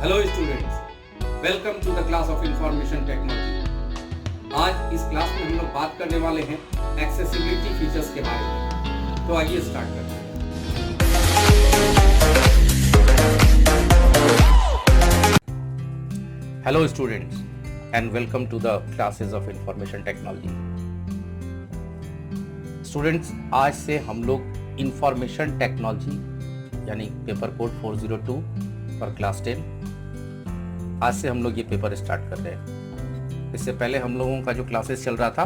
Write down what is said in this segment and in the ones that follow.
Hello students, welcome to the class of information technology. आज इस class में हम लोग बात करने वाले हैं एक्सेसिबिलिटी फीचर्स के बारे में। तो आइए स्टार्ट करते हैं। Hello students and welcome to the classes of information technology. Students, आज से हम लोग इंफॉर्मेशन टेक्नोलॉजी यानी पेपर कोड 402 पर क्लास 10 आज से हम लोग ये पेपर स्टार्ट कर रहे हैं। इससे पहले हम लोगों का जो क्लासेस चल रहा था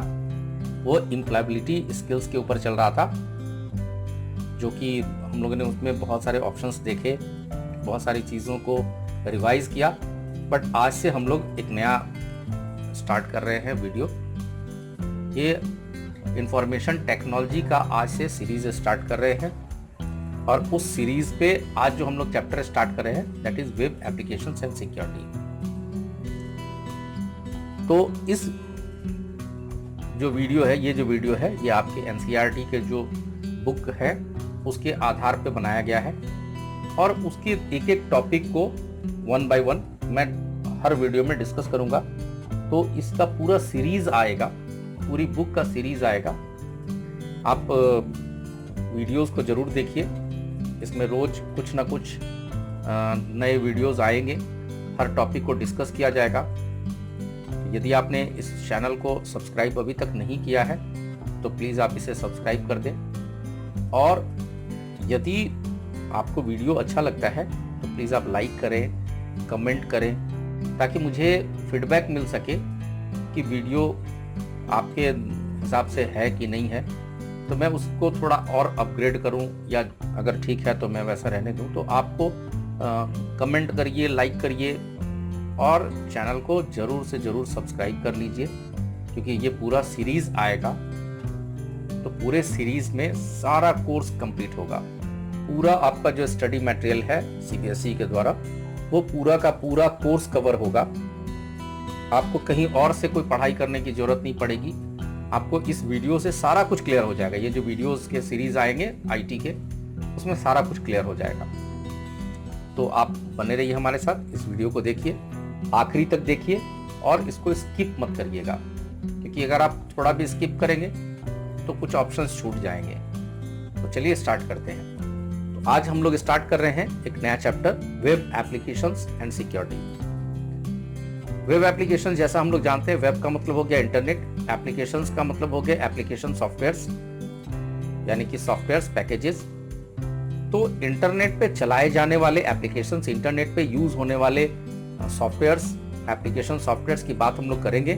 वो एम्प्लॉयबिलिटी स्किल्स के ऊपर चल रहा था, जो कि हम लोगों ने उसमें बहुत सारे ऑप्शंस देखे, बहुत सारी चीज़ों को रिवाइज किया। बट आज से हम लोग एक नया स्टार्ट कर रहे हैं वीडियो। ये इंफॉर्मेशन टेक्नोलॉजी का आज से सीरीज स्टार्ट कर रहे हैं और उस सीरीज पे आज जो हम लोग चैप्टर स्टार्ट कर रहे हैं that is web applications and security. तो इस जो वीडियो है ये आपके एनसीईआरटी के जो बुक है उसके आधार पे बनाया गया है और उसके एक एक टॉपिक को वन बाय वन मैं हर वीडियो में डिस्कस करूंगा। तो इसका पूरा सीरीज आएगा, पूरी बुक का सीरीज आएगा। आप वीडियोस को जरूर देखिए, इसमें रोज कुछ ना कुछ नए वीडियोस आएंगे, हर टॉपिक को डिस्कस किया जाएगा। यदि आपने इस चैनल को सब्सक्राइब अभी तक नहीं किया है तो प्लीज़ आप इसे सब्सक्राइब कर दें और यदि आपको वीडियो अच्छा लगता है तो प्लीज़ आप लाइक करें, कमेंट करें, ताकि मुझे फीडबैक मिल सके कि वीडियो आपके हिसाब से है कि नहीं है, तो मैं उसको थोड़ा और अपग्रेड करूं या अगर ठीक है तो मैं वैसा रहने दूं। तो आपको कमेंट करिए, लाइक करिए और चैनल को ज़रूर से ज़रूर सब्सक्राइब कर लीजिए, क्योंकि ये पूरा सीरीज़ आएगा। तो पूरे सीरीज़ में सारा कोर्स कंप्लीट होगा। पूरा आपका जो स्टडी मटेरियल है सीबीएसई के द्वारा वो पूरा का पूरा कोर्स कवर होगा। आपको कहीं और से कोई पढ़ाई करने की जरूरत नहीं पड़ेगी, आपको इस वीडियो से सारा कुछ क्लियर हो जाएगा। ये जो वीडियोस के सीरीज आएंगे आईटी के, उसमें सारा कुछ क्लियर हो जाएगा। तो आप बने रहिए हमारे साथ, इस वीडियो को देखिए, आखिरी तक देखिए और इसको स्किप मत करिएगा, क्योंकि अगर आप थोड़ा भी स्किप करेंगे तो कुछ ऑप्शंस छूट जाएंगे। तो चलिए स्टार्ट करते हैं। तो आज हम लोग स्टार्ट कर रहे हैं एक नया chapter, web applications and security. Web application जैसा हम लोग जानते हैं, वेब का मतलब हो गया इंटरनेट, एप्लीकेशंस का मतलब हो गया एप्लीकेशन सॉफ्टवेयर्स यानी कि सॉफ्टवेयर्स पैकेजेस। तो इंटरनेट पे चलाए जाने वाले एप्लीकेशंस, इंटरनेट पे यूज होने वाले सॉफ्टवेयर्स, एप्लीकेशन सॉफ्टवेयर्स की बात हम लोग करेंगे।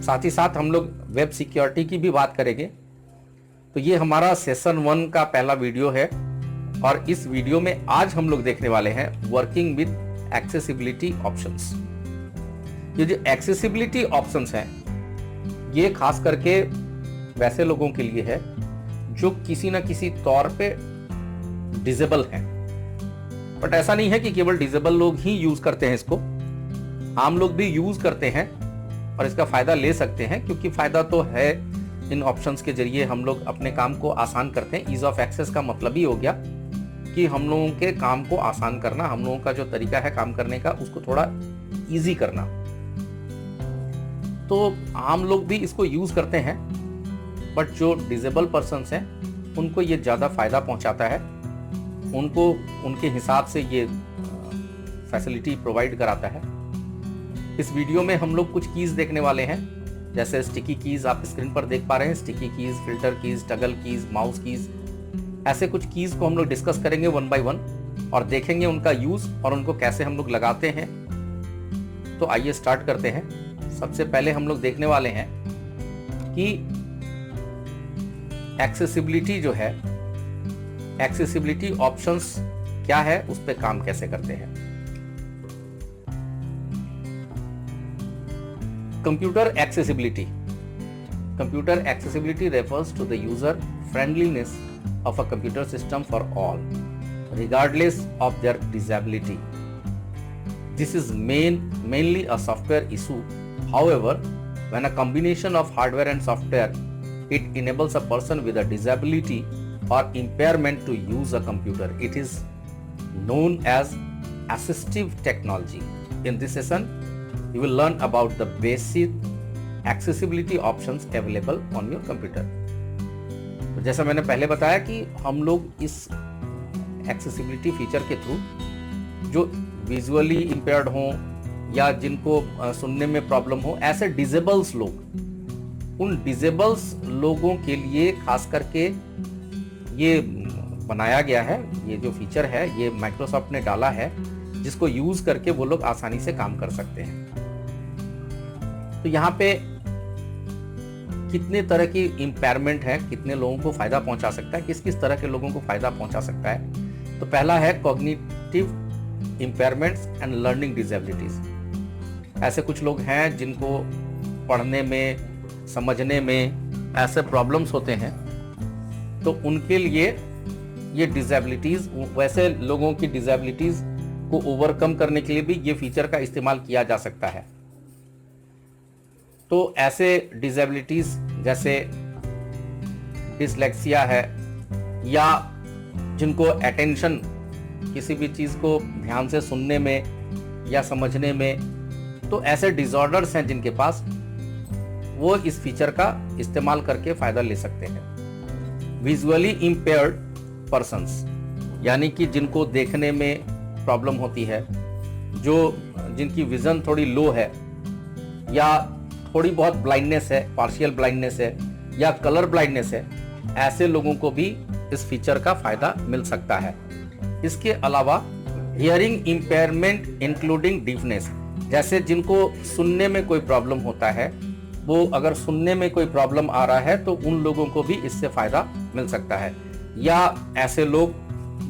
साथ ही साथ हम लोग वेब सिक्योरिटी की भी बात करेंगे। तो ये हमारा सेशन 1 का पहला वीडियो है और इस वीडियो में आज हम लोग देखने वाले हैं वर्किंग विद एक्सेसिबिलिटी ऑप्शंस। ये जो एक्सेसिबिलिटी ऑप्शंस हैं ये खास करके वैसे लोगों के लिए है जो किसी ना किसी तौर पे डिसेबल हैं। बट ऐसा नहीं है कि केवल डिसेबल लोग ही यूज करते हैं इसको, आम लोग भी यूज करते हैं और इसका फायदा ले सकते हैं, क्योंकि फायदा तो है। इन ऑप्शंस के जरिए हम लोग अपने काम को आसान करते हैं। ईज ऑफ एक्सेस का मतलब ही हो गया कि हम लोगों के काम को आसान करना, हम लोगों का जो तरीका है काम करने का उसको थोड़ा ईजी करना। तो आम लोग भी इसको यूज करते हैं, बट जो डिसेबल पर्सन्स हैं उनको ये ज़्यादा फायदा पहुंचाता है, उनको उनके हिसाब से ये फैसिलिटी प्रोवाइड कराता है। इस वीडियो में हम लोग कुछ कीज देखने वाले हैं, जैसे स्टिकी कीज आप स्क्रीन पर देख पा रहे हैं, sticky keys, filter keys, toggle keys, mouse keys, ऐसे कुछ कीज को हम लोग डिस्कस करेंगे वन बाय वन और देखेंगे उनका यूज और उनको कैसे हम लोग लगाते हैं। तो आइए स्टार्ट करते हैं। सबसे पहले हम लोग देखने वाले हैं कि एक्सेसिबिलिटी जो है, एक्सेसिबिलिटी ऑप्शंस क्या है, उस पे काम कैसे करते हैं। Computer accessibility. Computer accessibility refers to the user friendliness of a computer system for all, regardless of their disability. This is mainly a software issue. However, when a combination of hardware and software, it enables a person with a disability or impairment to use a computer. It is known as assistive technology. In this session, you will learn about the basic accessibility options available on your computer. तो जैसा मैंने पहले बताया कि हम लोग इस accessibility feature के थ्रू जो विजुअली इम्पेयर्ड हों या जिनको सुनने में प्रॉब्लम हो, ऐसे डिसेबल्स लोग, उन डिसेबल्स लोगों के लिए खास करके ये बनाया गया है। ये जो फीचर है ये माइक्रोसॉफ्ट ने डाला है, जिसको यूज करके वो लोग आसानी से काम कर सकते हैं। तो यहाँ पे कितने तरह की इम्पेयरमेंट है, कितने लोगों को फायदा पहुंचा सकता है, किस किस तरह के लोगों को फायदा पहुंचा सकता है। तो पहला है cognitive impairments and learning disabilities. ऐसे कुछ लोग हैं जिनको पढ़ने में, समझने में ऐसे प्रॉब्लम्स होते हैं, तो उनके लिए ये डिसेबिलिटीज, वैसे लोगों की डिसेबिलिटीज को ओवरकम करने के लिए भी ये फीचर का इस्तेमाल किया जा सकता है। तो ऐसे डिसेबिलिटीज जैसे डिसलेक्सिया है, या जिनको अटेंशन, किसी भी चीज को ध्यान से सुनने में या समझने में, तो ऐसे डिसऑर्डर्स हैं जिनके पास, वो इस फीचर का इस्तेमाल करके फायदा ले सकते हैं। विजुअली इम्पेयर्ड पर्सन्स, यानी कि जिनको देखने में प्रॉब्लम होती है, जिनकी विजन थोड़ी लो है, या थोड़ी बहुत ब्लाइंडनेस है, पार्शियल ब्लाइंडनेस है, या कलर ब्लाइंडनेस है, ऐसे लोगों को भी इस फीचर का फायदा मिल सकता है। इसके अलावा हियरिंग इम्पेयरमेंट इंक्लूडिंग डीफनेस, जैसे जिनको सुनने में कोई प्रॉब्लम होता है, वो अगर सुनने में कोई प्रॉब्लम आ रहा है तो उन लोगों को भी इससे फायदा मिल सकता है। या ऐसे लोग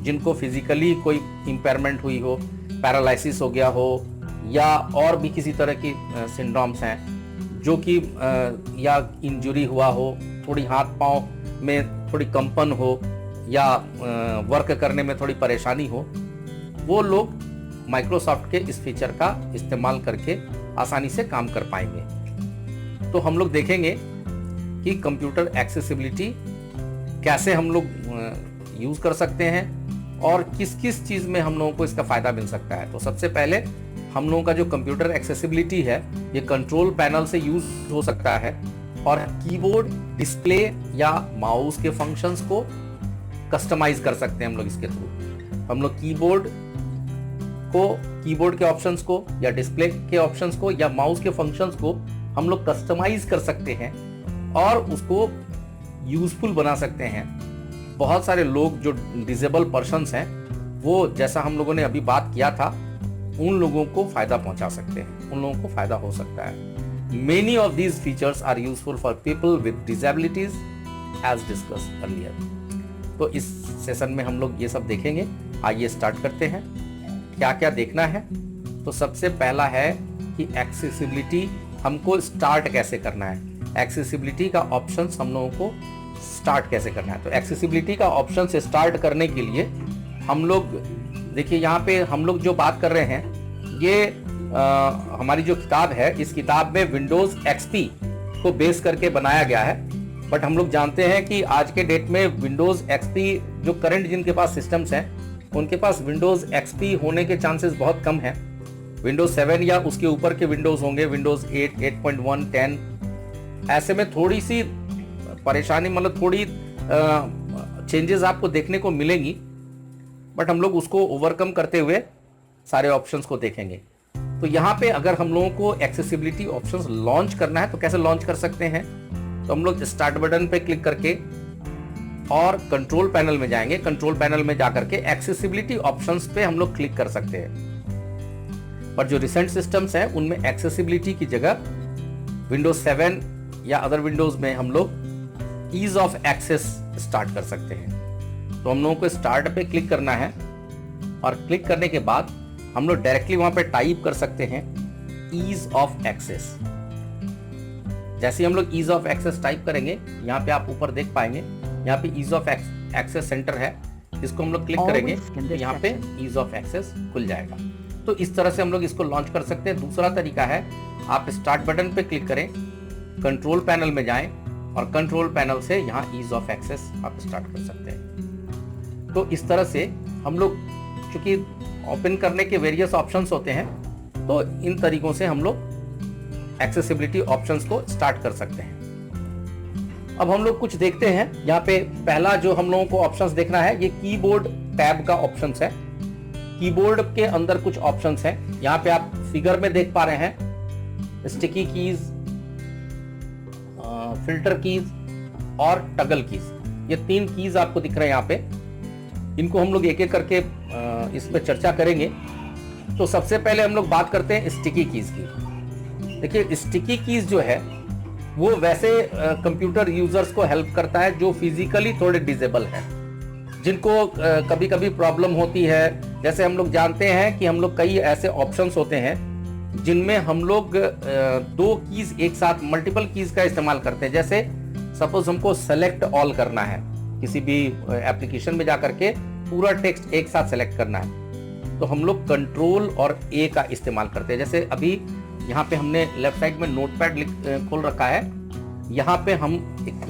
जिनको फिजिकली कोई इम्पेयरमेंट हुई हो, पैरालिसिस हो गया हो, या और भी किसी तरह की सिंड्रोम्स हैं, जो कि या इंजरी हुआ हो, थोड़ी हाथ पांव में थोड़ी कंपन हो, या वर्क करने में थोड़ी परेशानी हो, वो लोग माइक्रोसॉफ्ट के इस फीचर का इस्तेमाल करके आसानी से काम कर पाएंगे। तो हम लोग देखेंगे कि कंप्यूटर एक्सेसिबिलिटी कैसे हम लोग यूज कर सकते हैं और किस किस चीज में हम लोगों को इसका फायदा मिल सकता है। तो सबसे पहले हम लोगों का जो कंप्यूटर एक्सेसिबिलिटी है, ये कंट्रोल पैनल से यूज हो सकता है, और कीबोर्ड, डिस्प्ले या माउस के फंक्शंस को कस्टमाइज कर सकते हैं हम लोग इसके थ्रू। हम लोग कीबोर्ड के ऑप्शंस को, या डिस्प्ले के ऑप्शंस को, या माउस के फंक्शंस को हम लोग कस्टमाइज कर सकते हैं और उसको यूजफुल बना सकते हैं। बहुत सारे लोग जो डिसेबल पर्सन्स हैं, वो जैसा हम लोगों ने अभी बात किया था, उन लोगों को फायदा पहुंचा सकते हैं, उन लोगों को फायदा हो सकता है। Many of these features are useful for people with disabilities as discussed earlier. तो इस सेशन में हम लोग ये सब देखेंगे। आइए स्टार्ट करते हैं। क्या क्या देखना है? तो सबसे पहला है कि एक्सेसिबिलिटी हमको स्टार्ट कैसे करना है, एक्सेसिबिलिटी का ऑप्शंस हम लोगों को स्टार्ट कैसे करना है। तो एक्सेसिबिलिटी का ऑप्शन से स्टार्ट करने के लिए हम लोग देखिए, यहाँ पे हम लोग जो बात कर रहे हैं, ये हमारी जो किताब है, इस किताब में विंडोज एक्सपी को बेस करके बनाया गया है। बट हम लोग जानते हैं कि आज के डेट में विंडोज एक्सपी, जो करंट जिनके पास सिस्टम्स हैं, उनके पास विंडोज एक्सपी होने के चांसेस बहुत कम हैं। विंडोज 7 या उसके ऊपर के विंडोज होंगे, विंडोज 8, 8.1, 10। ऐसे में थोड़ी सी परेशानी, मतलब थोड़ी चेंजेस आपको देखने को मिलेंगी, बट हम लोग उसको ओवरकम करते हुए सारे ऑप्शंस को देखेंगे। तो यहाँ पे अगर हम लोगों को एक्सेसिबिलिटी ऑप्शंस लॉन्च करना है तो कैसे लॉन्च कर सकते हैं? तो हम लोग स्टार्ट बटन पे क्लिक करके और कंट्रोल पैनल में जाएंगे। कंट्रोल पैनल में जाकर के एक्सेसिबिलिटी ऑप्शंस पे हम लोग क्लिक कर सकते हैं। पर जो रिसेंट सिस्टम्स हैं उनमें एक्सेसिबिलिटी की जगह विंडोज 7 या अदर विंडोज में हम लोग ईज ऑफ एक्सेस स्टार्ट कर सकते हैं। तो हम लोगों को स्टार्ट पे क्लिक करना है, और क्लिक करने के बाद हम लोग डायरेक्टली वहां पे टाइप कर सकते हैं ईज ऑफ एक्सेस। जैसे हम लोग ईज ऑफ एक्सेस टाइप करेंगे, यहाँ पे आप ऊपर देख पाएंगे, यहाँ पे ईज ऑफ एक्सेस सेंटर है, इसको हम लोग क्लिक करेंगे तो यहाँ पे ईज ऑफ एक्सेस खुल जाएगा। तो इस तरह से हम लोग इसको लॉन्च कर सकते हैं। दूसरा तरीका है, आप स्टार्ट बटन पे क्लिक करें, कंट्रोल पैनल में जाएं और कंट्रोल पैनल से यहाँ ईज ऑफ एक्सेस आप स्टार्ट कर सकते हैं। तो इस तरह से हम लोग, चूंकि ओपन करने के वेरियस ऑप्शंस होते हैं, तो इन तरीकों से हम लोग एक्सेसिबिलिटी ऑप्शंस को स्टार्ट कर सकते हैं। अब हम लोग कुछ देखते हैं। यहाँ पे पहला जो हम लोगों को ऑप्शंस देखना है, ये कीबोर्ड टैब का ऑप्शंस है। कीबोर्ड के अंदर कुछ ऑप्शंस हैं। यहाँ पे आप फिगर में देख पा रहे हैं स्टिकी कीज, फिल्टर कीज और टगल कीज। ये 3 कीज आपको दिख रहे हैं यहाँ पे। इनको हम लोग एक एक करके इस पे चर्चा करेंगे। तो सबसे पहले हम लोग बात करते हैं स्टिकी कीज की। देखिए, स्टिकी कीज जो है वो वैसे कंप्यूटर यूजर्स को हेल्प करता है जो फिजिकली थोड़े डिसेबल हैं, जिनको कभी कभी प्रॉब्लम होती है। जैसे हम लोग जानते हैं कि हम लोग कई ऐसे ऑप्शंस होते हैं जिनमें हम लोग 2 कीज एक साथ, मल्टीपल कीज का इस्तेमाल करते हैं। जैसे सपोज हमको सेलेक्ट ऑल करना है, किसी भी एप्लीकेशन में जाकर के पूरा टेक्स्ट एक साथ सेलेक्ट करना है, तो हम लोग कंट्रोल और ए का इस्तेमाल करते हैं। जैसे अभी यहाँ पे हमने लेफ्ट साइड में नोटपैड खोल रखा है। यहाँ पे हम एक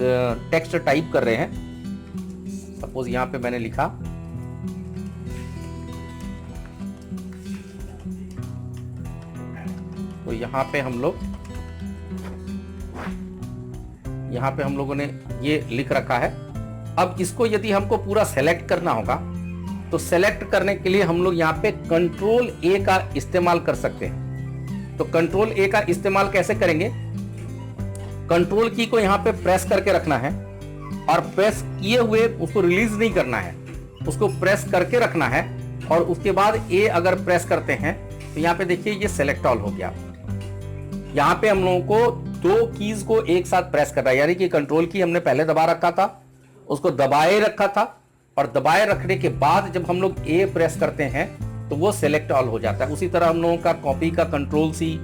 टेक्स्ट टाइप कर रहे हैं। सपोज यहाँ पे मैंने लिखा तो यहाँ पे हम लोगों ने ये लिख रखा है। अब इसको यदि हमको पूरा सेलेक्ट करना होगा तो सेलेक्ट करने के लिए हम लोग यहाँ पे कंट्रोल ए का इस्तेमाल कर सकते हैं। तो कंट्रोल ए का इस्तेमाल कैसे करेंगे? कंट्रोल की को यहाँ पे प्रेस करके रखना है और प्रेस किए हुए उसको रिलीज नहीं करना है, उसको प्रेस करके रखना है। और उसके बाद ए अगर प्रेस करते हैं तो यहाँ पे देखिए ये सेलेक्ट ऑल हो गया। यहाँ पे हम लोगों को 2 कीज को एक साथ प्रेस करना है, यानी कि कंट्रोल की हमने पहले दबा रखा था, उसको दबाए रखा था, और दबाए रखने के बाद जब हम लोग ए प्रेस करते हैं तो वो सेलेक्ट ऑल हो जाता है। उसी तरह हम लोगों का कॉपी का कंट्रोल सी,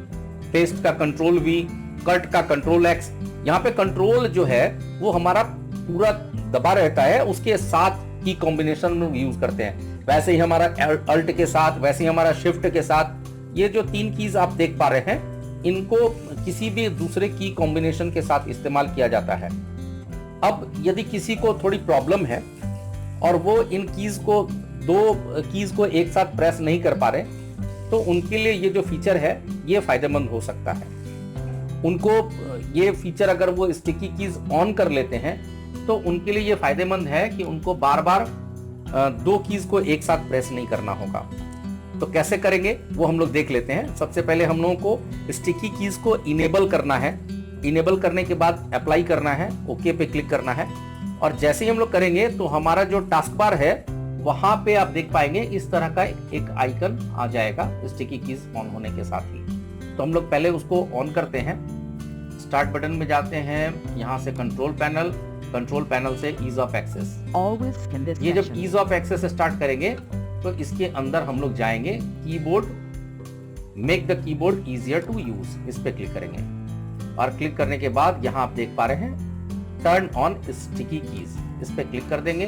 पेस्ट का कंट्रोल वी, कट का कंट्रोल एक्स। यहाँ पे कंट्रोल जो है वो हमारा पूरा दबा रहता है, उसके साथ की कॉम्बिनेशन में यूज करते हैं। वैसे ही हमारा अल्ट के साथ, वैसे ही हमारा शिफ्ट के साथ। ये जो 3 कीज आप देख पा रहे हैं, इनको किसी भी दूसरे की कॉम्बिनेशन के साथ इस्तेमाल किया जाता है। अब यदि किसी को थोड़ी प्रॉब्लम है और वो इन कीज को 2 कीज को एक साथ प्रेस नहीं कर पा रहे, तो उनके लिए ये जो फीचर है ये फायदेमंद हो सकता है। उनको ये फीचर अगर वो स्टिकी कीज ऑन कर लेते हैं तो उनके लिए ये फायदेमंद है कि उनको बार बार 2 कीज को एक साथ प्रेस नहीं करना होगा। तो कैसे करेंगे वो हम लोग देख लेते हैं। सबसे पहले हम लोगों को स्टिकी कीज को इनेबल करना है। इनेबल करने के बाद अप्लाई करना है, ओके पे क्लिक करना है। और जैसे ही हम लोग करेंगे तो हमारा जो टास्क बार है वहां पे आप देख पाएंगे इस तरह का एक आइकन आ जाएगा स्टिकी कीज ऑन होने के साथ ही। तो हम लोग पहले उसको ऑन करते हैं। स्टार्ट बटन में जाते हैं, यहाँ से कंट्रोल पैनल से ईज ऑफ एक्सेस। ये जब ईज ऑफ एक्सेस स्टार्ट करेंगे तो इसके अंदर हम लोग जाएंगे, keyboard, make the keyboard easier to use, इस पे क्लिक करेंगे। और क्लिक करने के बाद यहाँ आप देख पा रहे हैं टर्न ऑन स्टिकी कीज, इस पे क्लिक कर देंगे।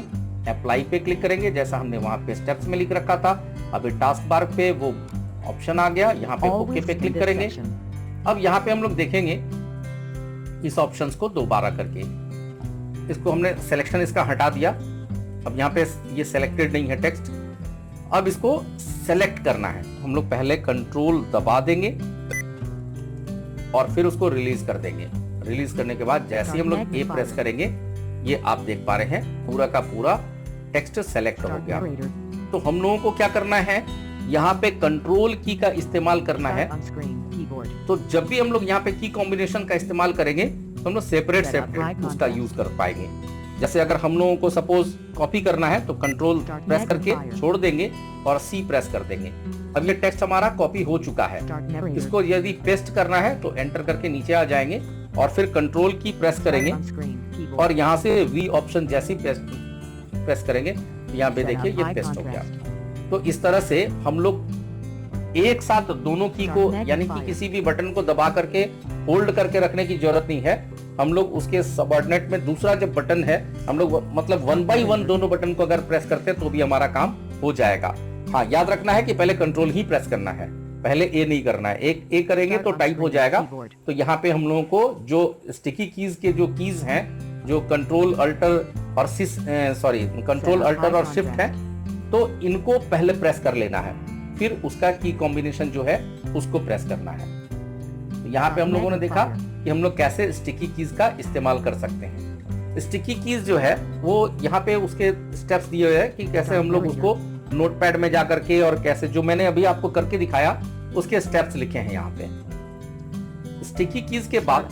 अप्लाई पे क्लिक करेंगे, जैसा हमने वहां पे स्टेप्स में लिख रखा था। अभी टास्क बार पे वो ऑप्शन आ गया, यहाँ पे ओके पे क्लिक करेंगे। अब यहाँ पे हम लोग देखेंगे इस ऑप्शंस को दोबारा करके, इसको हमने सिलेक्शन इसका हटा दिया। अब यहाँ पे ये सिलेक्टेड नहीं है टेक्स्ट। अब इसको सेलेक्ट करना है, हम लोग पहले कंट्रोल दबा देंगे और फिर उसको रिलीज कर देंगे। रिलीज करने के बाद जैसे ही हम लोग ए प्रेस करेंगे, ये आप देख पा रहे हैं पूरा का पूरा टेक्स्ट सेलेक्ट हो गया। तो हम लोगों को क्या करना है, यहाँ पे कंट्रोल की का इस्तेमाल करना है। तो जब भी हम लोग यहाँ पे की कॉम्बिनेशन का इस्तेमाल करेंगे तो हम लोग सेपरेट उसका यूज कर पाएंगे। जैसे अगर हम लोगों को सपोज कॉपी करना है तो कंट्रोल प्रेस करके छोड़ देंगे और सी प्रेस कर देंगे। अब ये टेक्स्ट हमारा कॉपी हो चुका है। इसको यदि पेस्ट करना है तो एंटर करके नीचे आ जाएंगे और फिर कंट्रोल की प्रेस करेंगे और यहाँ से वी ऑप्शन जैसी प्रेस करेंगे, यहाँ पे देखिए ये पेस्ट हो गया। तो इस तरह से हम लोग एक साथ दोनों की को, यानी कि किसी भी बटन को दबा करके होल्ड करके रखने की जरूरत नहीं है। हम लोग उसके सबऑर्डिनेट में दूसरा जो बटन है, हम लोग मतलब 1 बाय 1 दोनों बटन को अगर प्रेस करते हैं तो भी हमारा काम हो जाएगा। हाँ, याद रखना है कि पहले कंट्रोल ही प्रेस करना है, पहले ए नहीं करना है। एक ए करेंगे तो टाइप हो जाएगा। तो यहाँ पे हम लोगों को जो स्टिकी कीज के जो कीज हैं, जो कंट्रोल अल्टर और शिफ्ट है, तो इनको पहले प्रेस कर लेना है। फिर उसका की कॉम्बिनेशन जो है उसको प्रेस करना है। तो यहाँ पे हम लोगों ने देखा कि हम लोग कैसे स्टिकी कीज का इस्तेमाल कर सकते हैं। स्टिकी कीज जो है वो यहाँ पे उसके स्टेप्स दिए हुए हैं कि कैसे हम लोग उसको नोटपैड में जा करके, और कैसे जो मैंने अभी आपको करके दिखाया उसके स्टेप्स लिखे हैं यहाँ पे। स्टिकी कीज के बाद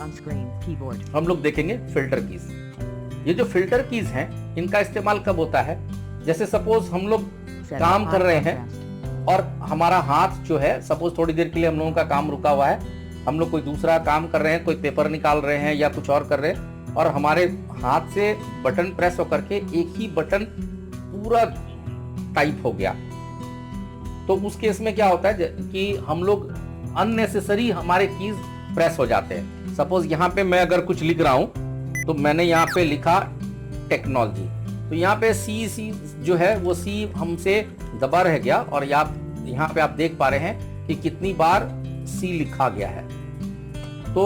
हम लोग देखेंगे फिल्टर कीज। ये जो फिल्टर कीज हैं इनका इस्तेमाल कब होता है, जैसे सपोज हम लोग काम कर रहे हैं और हमारा हाथ जो है, सपोज थोड़ी देर के लिए हम लोगों का काम रुका हुआ है, हम लोग कोई दूसरा काम कर रहे हैं, कोई पेपर निकाल रहे हैं या कुछ और कर रहे हैं, और हमारे हाथ से बटन प्रेस होकर के एक ही बटन पूरा टाइप हो गया, तो उस केस में क्या होता है कि हम लोग अननेसेसरी हमारे कीज प्रेस हो जाते हैं। सपोज यहाँ पे मैं अगर कुछ लिख रहा हूं तो मैंने यहाँ पे लिखा टेक्नोलॉजी, तो यहाँ पे सी जो है वो सी हमसे दबा रह गया, और यहाँ पे आप देख पा रहे हैं कि कितनी बार सी लिखा गया है। तो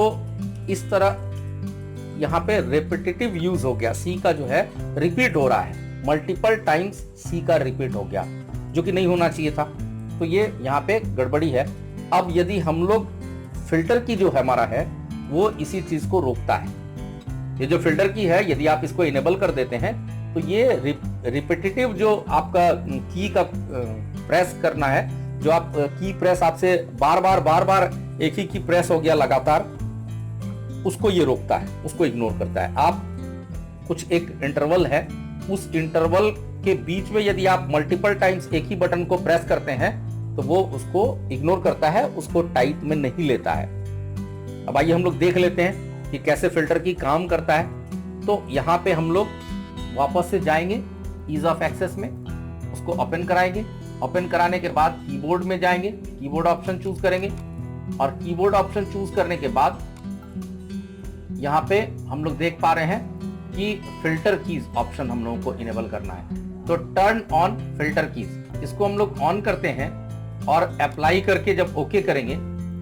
इस तरह यहाँ पे रेपिटेटिव यूज हो गया, सी का जो है रिपीट हो रहा है, मल्टीपल टाइम्स सी का रिपीट हो गया, जो कि नहीं होना चाहिए था। तो ये यहाँ पे गड़बड़ी है। अब यदि हम लोग फिल्टर की जो हमारा है वो इसी चीज को रोकता है। ये जो फिल्टर की है, यदि आप इसको इनेबल कर देते हैं तो ये रिपीटेटिव जो आपका की का प्रेस करना है, जो आप की प्रेस आपसे बार बार एक ही की प्रेस हो गया लगातार, उसको ये रोकता है, उसको इग्नोर करता है। आप कुछ एक इंटरवल है, उस इंटरवल के बीच में यदि आप मल्टीपल टाइम्स एक ही बटन को प्रेस करते हैं तो वो उसको इग्नोर करता है, उसको टाइप में नहीं लेता है। अब आइए हम लोग देख लेते हैं कि कैसे फिल्टर की काम करता है। तो यहाँ पे हम लोग वापस से जाएंगे ईज ऑफ एक्सेस में, उसको ओपन कराएंगे। ओपन कराने के बाद कीबोर्ड में जाएंगे, कीबोर्ड ऑप्शन चूज करेंगे, और कीबोर्ड ऑप्शन चूज करने के बाद यहाँ पे हम लोग देख पा रहे हैं कि फिल्टर कीज ऑप्शन हम लोगों को इनेबल करना है। तो टर्न ऑन फिल्टर कीज, इसको हम लोग ऑन करते हैं और अप्लाई करके जब ओके करेंगे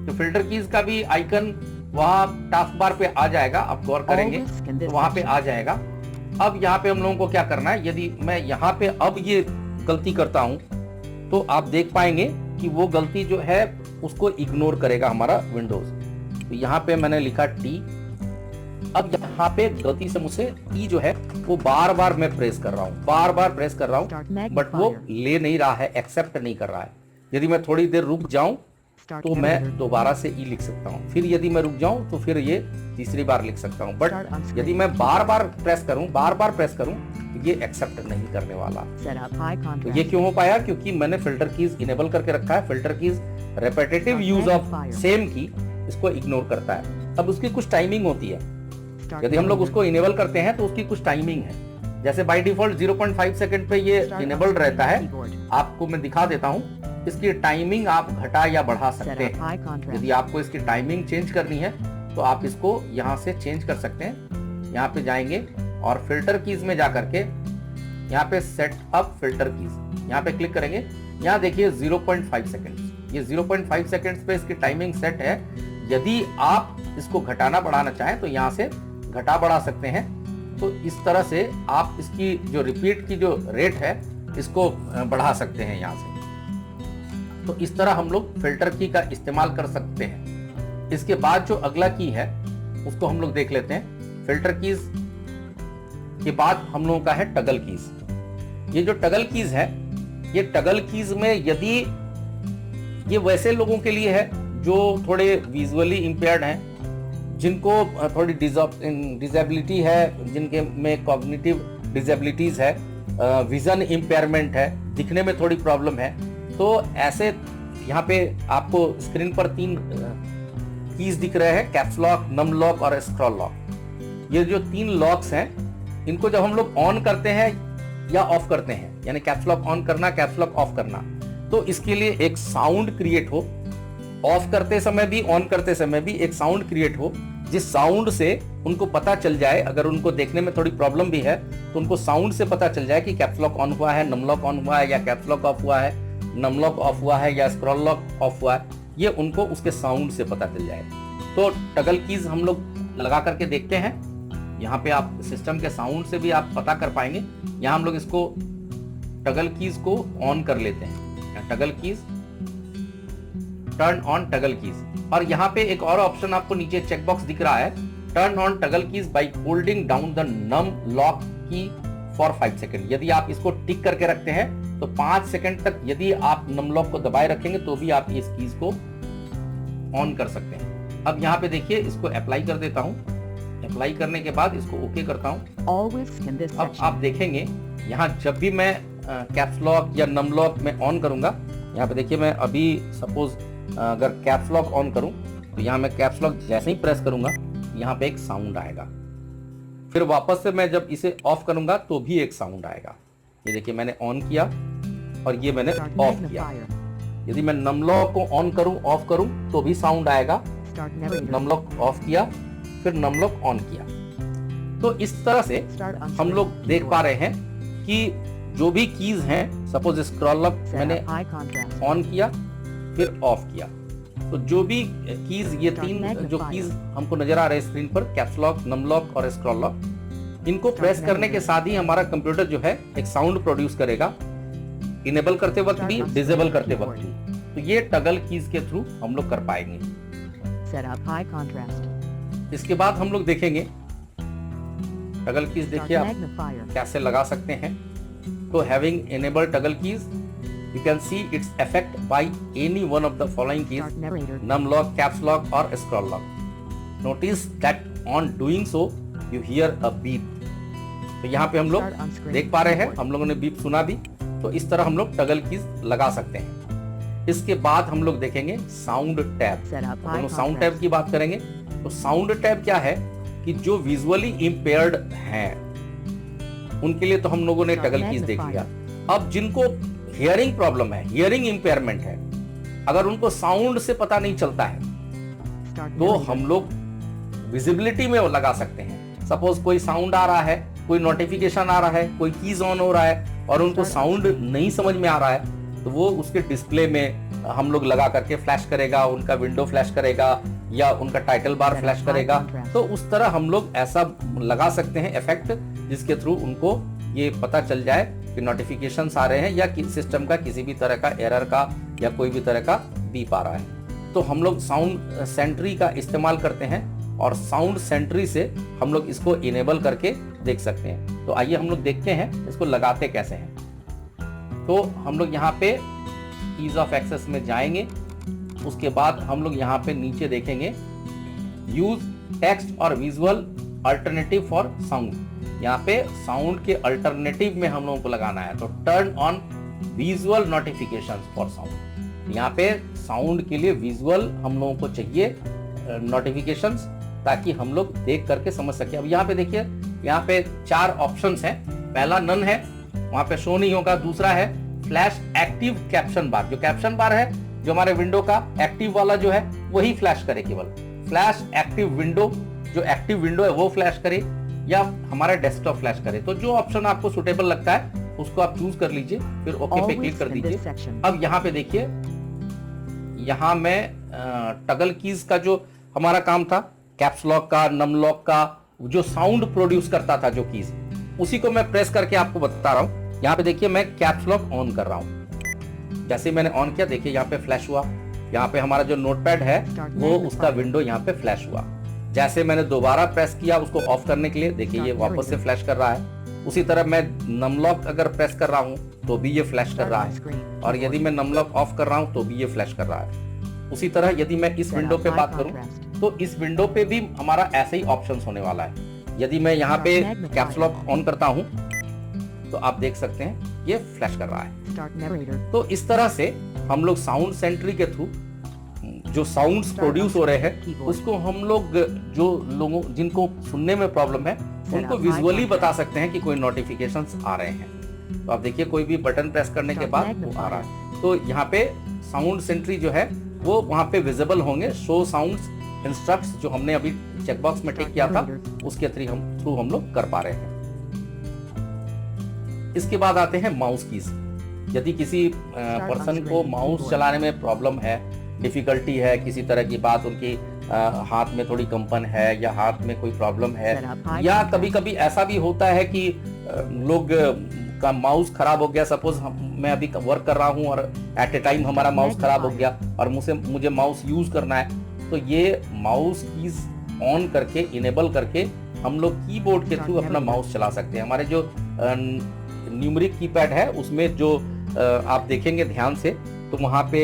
तो फिल्टर कीज का भी आइकन वहां टास्क बार पे आ जाएगा। आप गौर करेंगे तो वहां पे आ जाएगा। अब यहाँ पे हम लोगों को क्या करना है, यदि मैं यहाँ पे अब ये गलती करता हूं तो आप देख पाएंगे कि वो गलती जो है उसको इग्नोर करेगा हमारा विंडोज। तो यहाँ पे मैंने लिखा टी, अब यहाँ पे गलती से मुझसे ई जो है वो बार बार मैं प्रेस कर रहा हूँ, बार बार प्रेस कर रहा हूँ, बट वो ले नहीं रहा है, एक्सेप्ट नहीं कर रहा है। यदि मैं थोड़ी देर रुक जाऊं तो मैं दोबारा से ई लिख सकता हूं, फिर यदि मैं रुक जाऊं तो फिर ये तीसरी बार लिख सकता हूं, बट यदि मैं बार बार प्रेस करूं तो ये एक्सेप्ट नहीं करने वाला। तो ये क्यों हो पाया, क्योंकि मैंने फिल्टर कीज इनेबल करके रखा है। Filter keys repetitive use of same की इसको इग्नोर करता है। अब उसकी कुछ टाइमिंग होती है, यदि हम लोग उसको इनेबल करते हैं तो उसकी कुछ टाइमिंग है। जैसे बाय डिफॉल्ट 0.5 सेकंड पे ये इनेबल रहता है। आपको मैं दिखा देता हूं, इसकी टाइमिंग आप घटा या बढ़ा सकते हैं। यदि आपको इसकी टाइमिंग चेंज करनी है तो आप इसको यहाँ से चेंज कर सकते हैं। यहाँ पे जाएंगे और फिल्टर कीज में जाकर के यहाँ पे सेट अप फिल्टर कीज, यहाँ पे क्लिक करेंगे। यहाँ देखिए 0.5 सेकंड, ये 0.5 सेकंड पे इसकी टाइमिंग सेट है। यदि आप इसको घटाना बढ़ाना चाहें तो यहाँ से घटा बढ़ा सकते हैं। तो इस तरह से आप इसकी जो रिपीट की जो रेट है इसको बढ़ा सकते हैं यहाँ से। तो इस तरह हम लोग फिल्टर की का इस्तेमाल कर सकते हैं। इसके बाद जो अगला की है उसको हम लोग देख लेते हैं। फिल्टर कीज के बाद हम लोगों का है टगल कीज। ये जो टगल कीज है, ये टगल कीज में यदि ये वैसे लोगों के लिए है जो थोड़े विजुअली इंपेयर्ड हैं, जिनको थोड़ी डिसेबिलिटी है, जिनके में कॉग्निटिव डिसेबिलिटीज है, विजन इंपेयरमेंट है, दिखने में थोड़ी प्रॉब्लम है, तो ऐसे यहाँ पे आपको स्क्रीन पर 3 कीज दिख रहे हैं, कैप्स लॉक, नम लॉक और स्क्रॉल लॉक। ये जो 3 लॉक्स हैं, इनको जब हम लोग ऑन करते हैं या ऑफ करते हैं, यानी कैप्स लॉक ऑन करना, कैप्स लॉक ऑफ करना, तो इसके लिए एक साउंड क्रिएट हो। ऑफ करते समय भी, ऑन करते समय भी एक साउंड क्रिएट हो, जिस साउंड से उनको पता चल जाए, अगर उनको देखने में थोड़ी प्रॉब्लम भी है तो उनको साउंड से पता चल जाए कि कैप्स लॉक ऑन हुआ है, नम लॉक ऑन हुआ है, या कैप्स लॉक ऑफ हुआ है, नम लॉक ऑफ हुआ है, या स्क्रॉल लॉक ऑफ हुआ है। ये उनको उसके साउंड से पता चल जाए। तो टगल कीज हम लोग लगा करके देखते हैं। यहाँ पे आप सिस्टम के साउंड से भी आप पता कर पाएंगे। यहाँ हम लोग इसको टगल कीज को ऑन कर लेते हैं। Toggle keys turn on toggle keys. और यहाँ पे एक और ऑप्शन आपको नीचे चेकबॉक्स दिख रहा है, turn on toggle keys by holding down the num lock key for 5 second. यदि आप इसको टिक करके रखते हैं तो 5 सेकंड तक यदि आप नम लॉक को दबाए रखेंगे तो भी आप इस कीज को ऑन कर सकते हैं। अब यहाँ पे देखिए, इसको अप्लाई कर देता हूँ। अप्लाई करने के बाद इसको ओके करता हूँ। अब आप देखेंगे यहाँ जब भी मैं कैप्स लॉक या नम लॉक में ऑन करूंगा, यहाँ पे देखिए मैं अभी सपोज अगर कैप्स लॉक ऑन करूं तो यहाँ मैं कैप्स लॉक जैसे ही प्रेस करूंगा यहाँ पे एक साउंड आएगा। फिर वापस से मैं जब इसे ऑफ करूंगा तो भी एक साउंड आएगा। ये देखिए मैंने ऑन किया और ये मैंने ऑफ किया। यदि मैं नम लॉक को ऑन करूं ऑफ करूं तो भी साउंड आएगा। नम लॉक ऑफ किया फिर नम लॉक ऑन किया। तो इस तरह से हम लोग देख पा रहे हैं कि जो भी कीज हैं, सपोज स्क्रॉल लॉक मैंने ऑन किया फिर ऑफ किया, तो जो भी कीज, ये 3 जो कीज हमको नजर आ रहे हैं स्क्रीन पर, कैप्स लॉक, नम लॉक और स्क्रॉल लॉक, इनको प्रेस करने के साथ ही हमारा कंप्यूटर जो है एक साउंड प्रोड्यूस करेगा, इनेबल करते वक्त भी, डिसेबल करते वक्त भी। तो ये टगल कीज के थ्रू हम लोग कर पाएंगे। इसके बाद हम लोग देखेंगे टगल कीज, देखिए आप कैसे लगा सकते हैं। तो having enabled toggle keys, you can see its effect by any one of the following keys: num lock, caps lock or scroll lock. Notice that on doing so you hear a beep. तो यहाँ पे हम लोग देख पा रहे हैं, हम लोगों ने बीप सुना भी। तो इस तरह हम लोग टगल कीज लगा सकते हैं। इसके बाद हम लोग देखेंगे साउंड टैब। तो साउंड टैब की बात करेंगे तो साउंड टैब क्या है कि जो विजुअली इम्पेयर्ड हैं उनके लिए तो हम लोगों ने टगल कीज देख लिया। अब जिनको हियरिंग प्रॉब्लम है, हियरिंग इंपेयरमेंट है, अगर उनको साउंड से पता नहीं चलता है तो हम लोग विजिबिलिटी में लगा सकते हैं। सपोज कोई साउंड आ रहा है, कोई नोटिफिकेशन आ रहा है, कोई कीज ऑन हो रहा है और उनको साउंड नहीं समझ में आ रहा है तो वो उसके डिस्प्ले में हम लोग लगा करके फ्लैश करेगा, उनका विंडो फ्लैश करेगा या उनका टाइटल बार फ्लैश करेगा। तो उस तरह हम लोग ऐसा लगा सकते हैं इफेक्ट, जिसके थ्रू उनको ये पता चल जाए कि नोटिफिकेशंस आ रहे हैं या सिस्टम का किसी भी तरह का एरर का या कोई भी तरह का बीप आ रहा है। तो हम लोग साउंड सेंट्री का इस्तेमाल करते हैं और साउंड सेंट्री से हम लोग इसको इनेबल करके देख सकते हैं। तो आइए हम लोग देखते हैं इसको लगाते कैसे हैं। तो हम लोग यहाँ पे ईज ऑफ एक्सेस में जाएंगे। उसके बाद हम लोग यहाँ पे नीचे देखेंगे यूज टेक्स्ट और विजुअल अल्टरनेटिव फॉर साउंड। यहाँ पे साउंड के अल्टरनेटिव में हम लोगों को लगाना है। तो turn on visual notifications for sound. यहाँ पे साउंड के लिए विजुअल हम लोगों को चाहिए नोटिफिकेशंस, ताकि हम लोग देख करके समझ सके। अब यहाँ पे देखिए, यहाँ पे 4 ऑप्शंस हैं। पहला नन है, वहां पे शो नहीं होगा। दूसरा है फ्लैश एक्टिव कैप्शन बार। जो कैप्शन बार है जो हमारे विंडो का एक्टिव वाला जो है वही फ्लैश करे, केवल फ्लैश एक्टिव विंडो, जो एक्टिव विंडो है वो फ्लैश करे या हमारा डेस्कटॉप फ्लैश करे। तो जो ऑप्शन आपको सुटेबल लगता है उसको आप चूज कर लीजिए, फिर ओके पे क्लिक कर दीजिए। अब यहाँ पे देखिए, यहाँ मैं टगल कीज का जो हमारा काम था, कैप्स लॉक का, नम लॉक का, जो साउंड प्रोड्यूस करता था जो कीज, उसी को मैं प्रेस करके आपको बता रहा हूँ। यहाँ पे देखिए मैं कैप्स लॉक ऑन कर रहा हूँ। जैसे मैंने ऑन किया, देखिए यहाँ पे फ्लैश हुआ। यहाँ पे हमारा जो नोटपैड है वो उसका विंडो यहाँ पे फ्लैश हुआ। जैसे मैंने दोबारा प्रेस किया उसको ऑफ करने के लिए, देखिए ये वापस से फ्लैश कर रहा है। उसी तरह मैं नम लॉक अगर प्रेस कर रहा हूँ तो भी ये फ्लैश कर रहा है, और यदि मैं नम लॉक ऑफ कर रहा हूँ तो भी ये फ्लैश कर रहा है। उसी तरह यदि मैं इस विंडो पे बात करूँ तो इस विंडो पे भी हमारा ऐसे ही ऑप्शंस होने वाला है। यदि मैं यहाँ पे कैप्स लॉक ऑन करता हूँ तो आप देख सकते हैं ये फ्लैश कर रहा है। तो इस तरह से हम लोग साउंड सेंट्री के थ्रू जो साउंड्स प्रोड्यूस हो रहे हैं उसको हम लोग, जो लोगों जिनको सुनने में प्रॉब्लम है उनको विजुअली बता सकते हैं कि कोई नोटिफिकेशंस आ रहे हैं। तो आप देखिए कोई भी बटन प्रेस करने के बाद वो आ रहा है। तो यहाँ पे साउंड सेंट्री जो है वो वहाँ पे विजिबल होंगे। शो साउंड्स इंस्ट्रक्ट्स जो हमने अभी चेकबॉक्स में टिक किया था उसके थ्रू हम लोग कर पा रहे हैं। इसके बाद आते हैं माउस कीज। यदि किसी पर्सन को माउस चलाने में प्रॉब्लम है, डिफिकल्टी है, किसी तरह की बात, उनकी हाथ में थोड़ी कंपन है या हाथ में कोई प्रॉब्लम है, या कभी कभी ऐसा भी होता है कि लोग का माउस खराब हो गया, सपोज मैं अभी वर्क कर रहा हूँ और एट ए टाइम हमारा माउस खराब हो गया और मुझे माउस यूज करना है, तो ये माउस कीज ऑन करके इनेबल करके हम लोग कीबोर्ड के थ्रू अपना माउस चला सकते हैं। हमारे जो न्यूमेरिक कीपैड है उसमें जो आप देखेंगे ध्यान से, तो वहाँ पे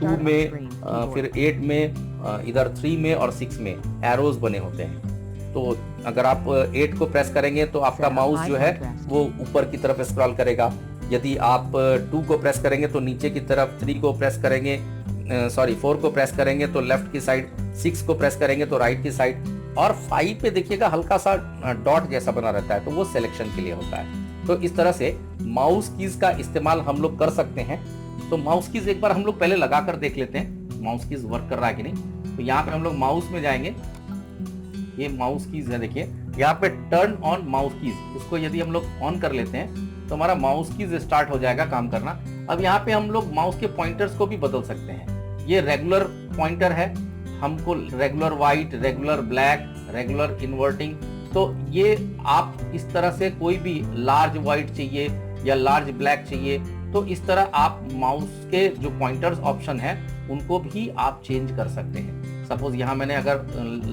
2 में फिर 8 में, इधर 3 में और 6 में एरोज बने होते हैं। तो अगर आप 8 को प्रेस करेंगे तो आपका माउस जो है वो ऊपर की तरफ स्क्रॉल करेगा। यदि आप 2 को प्रेस करेंगे तो नीचे की तरफ, 3 को प्रेस करेंगे 4 को प्रेस करेंगे तो लेफ्ट की साइड, 6 को प्रेस करेंगे तो राइट की साइड, और 5 पे देखिएगा हल्का सा डॉट जैसा बना रहता है, तो वो सिलेक्शन के लिए होता है। तो इस तरह से माउस कीज का इस्तेमाल हम लोग कर सकते हैं। तो माउस कीज एक बार हम लोग पहले लगा कर देख लेते हैं माउस कीज वर्क कर रहा है कि नहीं। तो यहाँ पे हम लोग माउस में जाएंगे, ये माउस कीज है, देखिए यहाँ पे टर्न ऑन माउस कीज, इसको यदि हम लोग ऑन कर लेते हैं तो हमारा माउस कीज स्टार्ट हो जाएगा काम करना। अब यहाँ पे हम लोग माउस के पॉइंटर्स को भी बदल सकते हैं। ये रेगुलर पॉइंटर है, हमको regular white, regular black, regular inverting, तो ये आप इस तरह से कोई भी लार्ज व्हाइट चाहिए या लार्ज ब्लैक चाहिए, तो इस तरह आप माउस के जो पॉइंटर्स ऑप्शन है उनको भी आप चेंज कर सकते हैं। सपोज यहाँ मैंने अगर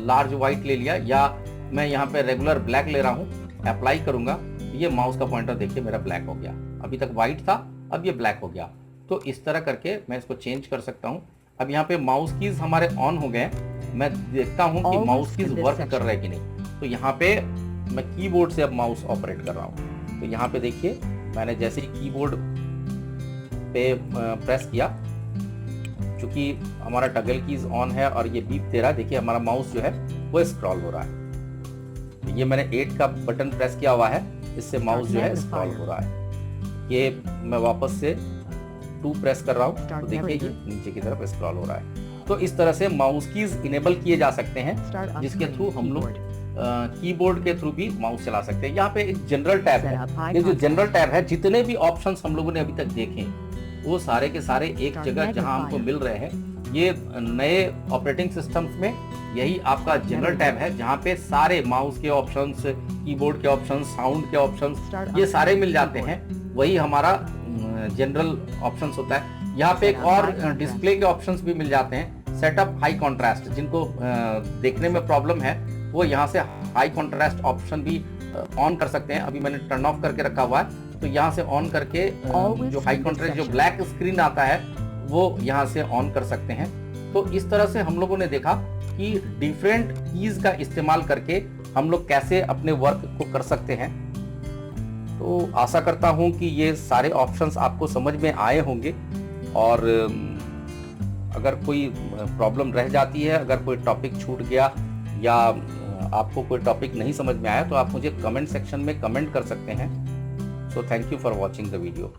लार्ज व्हाइट ले लिया, या मैं यहाँ पे रेगुलर ब्लैक ले रहा हूँ, अप्लाई करूंगा, ये माउस का पॉइंटर देखिए मेरा ब्लैक हो गया। अभी तक व्हाइट था, अब ये ब्लैक हो गया। तो इस तरह करके मैं इसको चेंज कर सकता हूँ। अब यहाँ पे माउस कीज हमारे ऑन हो गए, मैं देखता हूँ कि माउस कीज वर्क कर रहे हैं कि नहीं। तो यहाँ पे मैं कीबोर्ड से अब माउस ऑपरेट कर रहा हूँ। तो यहाँ पे देखिए मैंने जैसे ही कीबोर्ड पे प्रेस किया, चूंकि हमारा टगल कीज ऑन है और ये बीप दे रहा है, देखिए हमारा माउस जो है वो स्क्रॉल हो रहा है। तो ये मैंने 8 का बटन प्रेस किया हुआ है, इससे माउस जो है स्क्रॉल हो रहा है। ये मैं वापस से 2 प्रेस कर रहा हूँ, तो देखिए ये नीचे की तरफ स्क्रॉल हो रहा है। तो इस तरह से माउस कीज इनेबल किए जा सकते हैं, जिसके थ्रू हम लोग कीबोर्ड के थ्रू भी माउस चला सकते हैं। यहाँ पे एक जनरल टैब है, ये जो जनरल टैब है, जितने भी ऑप्शंस हम लोगों ने अभी तक देखे वो सारे के सारे एक जगह जहां हमको मिल रहे हैं। ये नए ऑपरेटिंग सिस्टम्स में यही आपका जनरल टैब है, जहां पे सारे माउस के ऑप्शंस, कीबोर्ड के ऑप्शंस, साउंड के ऑप्शंस, ये सारे मिल जाते हैं। वही हमारा जनरल ऑप्शंस होता है। यहाँ पे एक और डिस्प्ले के ऑप्शंस भी मिल जाते हैं, सेटअप हाई कॉन्ट्रास्ट, जिनको देखने में प्रॉब्लम है वो यहाँ से हाई कॉन्ट्रास्ट ऑप्शन भी ऑन कर सकते हैं। अभी मैंने टर्न ऑफ करके रखा हुआ है, तो यहाँ से ऑन करके जो हाई कॉन्ट्रास्ट, जो ब्लैक स्क्रीन आता है, वो यहाँ से ऑन कर सकते हैं। तो इस तरह से हम लोगों ने देखा कि डिफरेंट कीज का इस्तेमाल करके हम लोग कैसे अपने वर्क को कर सकते हैं। तो आशा करता हूं कि ये सारे ऑप्शंस आपको समझ में आए होंगे, और अगर कोई प्रॉब्लम रह जाती है, अगर कोई टॉपिक छूट गया या आपको कोई टॉपिक नहीं समझ में आया, तो आप मुझे कमेंट सेक्शन में कमेंट कर सकते हैं। So thank you for watching the video.